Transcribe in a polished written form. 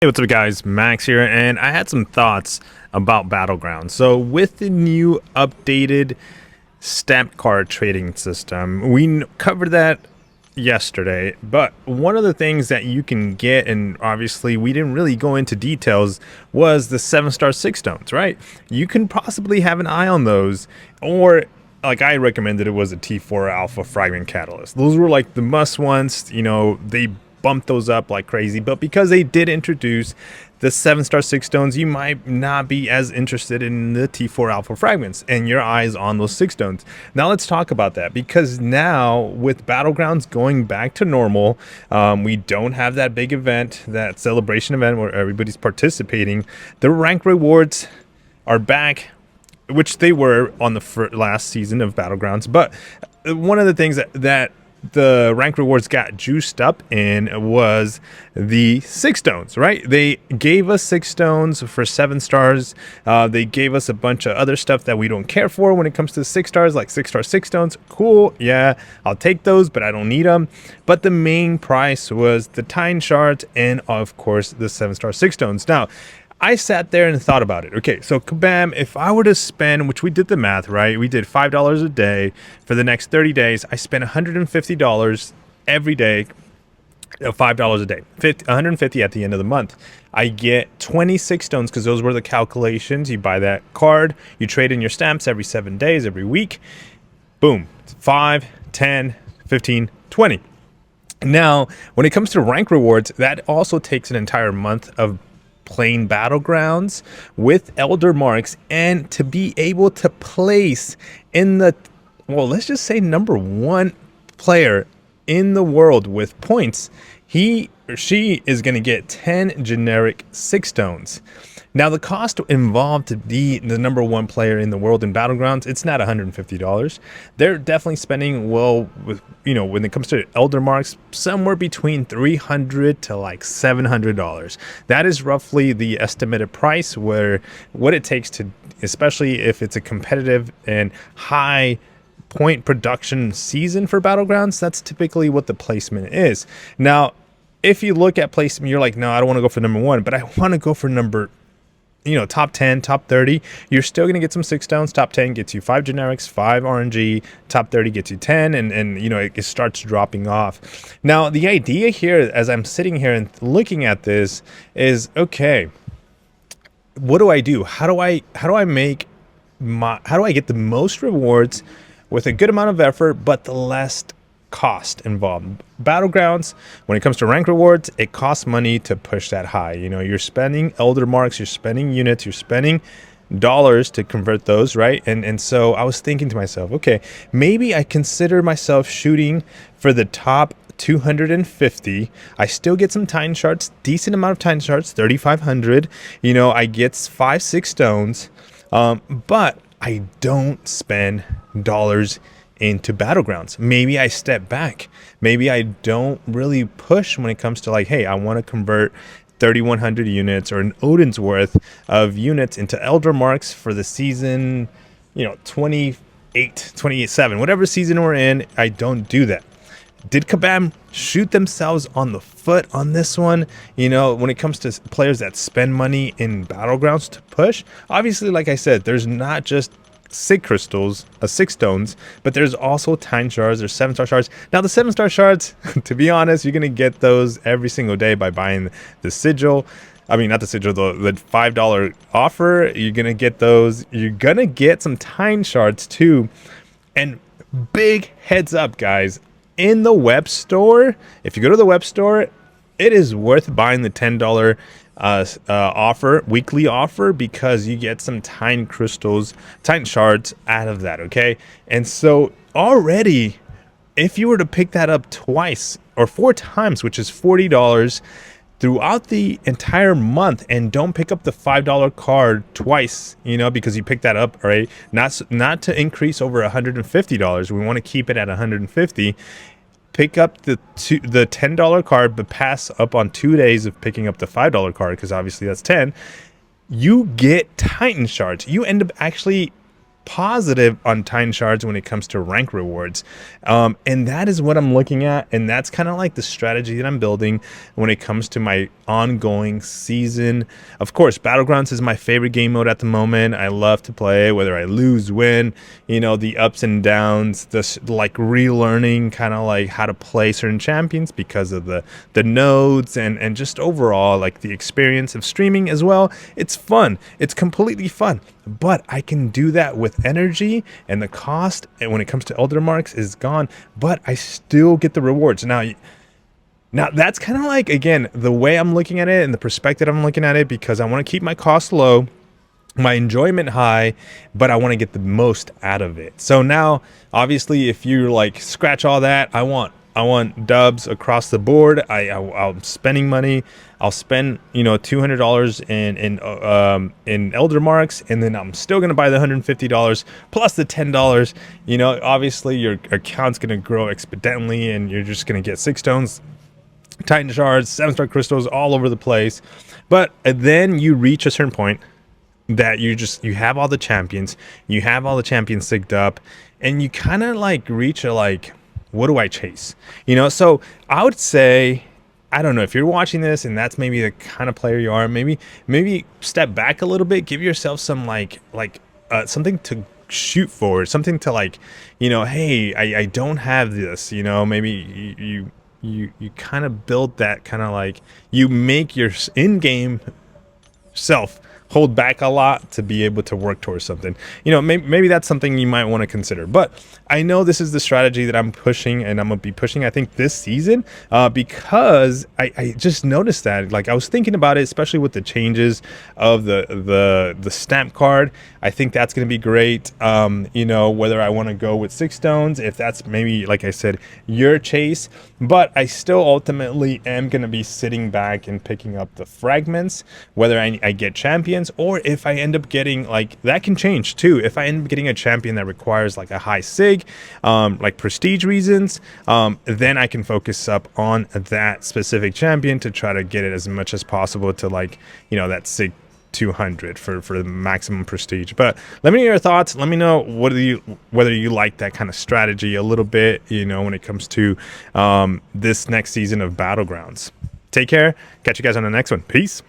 Hey, what's up, guys? Max here, and I had some thoughts about Battlegrounds. So, with the new updated stamped card trading system, we covered that yesterday. But one of the things that you can get, and obviously we didn't really go into details, was the 7-star 6 stones, right? You can possibly have an eye on those, or like I recommended, it was a T4 alpha fragment catalyst. Those were like the must ones. They bumped those up like crazy, but because they did introduce the 7-star 6 stones, you might not be as interested in the T4 alpha fragments and your eyes on those 6 stones. Now let's talk about that, because now with Battlegrounds going back to normal, we don't have that big event, that celebration event where everybody's participating. The rank rewards are back, which they were on the last season of Battlegrounds. But one of the things that the rank rewards got juiced up in was the 6 stones, right? They gave us 6 stones for 7 stars. They gave us a bunch of other stuff that we don't care for when it comes to 6 stars, like 6-star 6 stones. Cool, yeah, I'll take those, but I don't need them. But the main price was the Tine shards and, of course, the 7-star 6 stones. Now, I sat there and thought about it. Okay, so kabam, if I were to spend, which we did the math, right? We did $5 a day for the next 30 days. I spent $150 every day, $5 a day, 150 at the end of the month. I get 26 stones because those were the calculations. You buy that card, you trade in your stamps every 7 days, every week. Boom, 5, 10, 15, 20. Now, when it comes to rank rewards, that also takes an entire month of playing Battlegrounds with elder marks, and to be able to place in the, well, let's just say #1 player in the world with points, he or she is going to get 10 generic 6 stones. Now, the cost involved to be the #1 player in the world in Battlegrounds, it's not $150. They're definitely spending, well, with, when it comes to elder marks, somewhere between $300 to like $700. That is roughly the estimated price, where what it takes to, especially if it's a competitive and high point production season for Battlegrounds, that's typically what the placement is. Now, if you look at placement, you're like, no, I don't want to go for #1, but I want to go for top 10, top 30. You're still going to get some 6 stones. Top 10 gets you 5 generics, 5 RNG. Top 30 gets you 10, and it starts dropping off. Now, the idea here, as I'm sitting here and looking at this, is okay, what do I do? How do I get the most rewards with a good amount of effort, but the less cost involved? Battlegrounds, when it comes to rank rewards, it costs money to push that high. You're spending elder marks, you're spending units, you're spending dollars to convert those, right? And so I was thinking to myself, okay, maybe I consider myself shooting for the top 250. I still get some Tine shards, decent amount of Tine shards, 3,500. I get 5, 6 stones, but I don't spend dollars into Battlegrounds. Maybe I step back. Maybe I don't really push when it comes to like, hey, I want to convert 3,100 units or an odin's worth of units into elder marks for the season, 28, 27, whatever season we're in. I don't do that. Did Kabam shoot themselves on the foot on this one? When it comes to players that spend money in Battlegrounds to push, obviously, like I said, there's not just 6 stones, but there's also Tine shards, there's 7-star shards. Now, the 7-star shards, to be honest, you're gonna get those every single day by buying the sigil. I mean, not the sigil, the $5 offer. You're gonna get those. You're gonna get some Tine shards too. And big heads up, guys, in the web store, if you go to the web store, it is worth buying the $10 weekly offer, because you get some Tine crystals, Tine shards out of that. Okay, and so already, if you were to pick that up twice or 4 times, which is $40 throughout the entire month, and don't pick up the $5 card twice, because you picked that up, right? Not to increase over $150. We want to keep it at $150. Pick up the $10 card, but pass up on 2 days of picking up the $5 card, because obviously that's 10. You get Titan shards. You end up actually positive on Titan Shards when it comes to rank rewards. And that is what I'm looking at. And that's kind of like the strategy that I'm building when it comes to my ongoing season. Of course, Battlegrounds is my favorite game mode at the moment. I love to play, whether I lose, win, you know, the ups and downs, this like relearning kind of like how to play certain champions because of the nodes and just overall like the experience of streaming as well. It's fun. It's completely fun. But I can do that with energy, and the cost and when it comes to Elder Marks is gone, but I still get the rewards. Now that's kind of like, again, the way I'm looking at it and the perspective I'm looking at it, because I want to keep my costs low, my enjoyment high, but I want to get the most out of it. So now, obviously, if you like scratch all that, I want dubs across the board. I'm spending money. I'll spend, you know, $200 in Elder Marks, and then I'm still gonna buy the $150 plus the $10. You know, obviously your account's gonna grow exponentially, and you're just gonna get 6 stones, Titan Shards, 7-star crystals all over the place. But then you reach a certain point that you have all the champions, synced up, and you kind of like reach a like, what do I chase? You know, so I would say, I don't know if you're watching this and that's maybe the kind of player you are, maybe step back a little bit, give yourself some something to shoot for, something to like, you know, hey, I don't have this, you know, maybe you kind of build that kind of like, you make your in-game self hold back a lot to be able to work towards something. You know, maybe that's something you might want to consider. But I know this is the strategy that I'm pushing, and I'm gonna be pushing, I think, this season, because I just noticed that, like, I was thinking about it, especially with the changes of the stamp card. I think that's gonna be great. You know, whether I want to go with 6 stones, if that's maybe, like I said, your chase, but I still ultimately am gonna be sitting back and picking up the fragments, whether I get champions, or if I end up getting, like, that can change too. If I end up getting a champion that requires like a high sig, like prestige reasons, then I can focus up on that specific champion to try to get it as much as possible to, like, you know, that sig 200 for the maximum prestige. But let me know your thoughts. Let me know whether you like that kind of strategy a little bit, you know, when it comes to this next season of Battlegrounds. Take care. Catch you guys on the next one. Peace.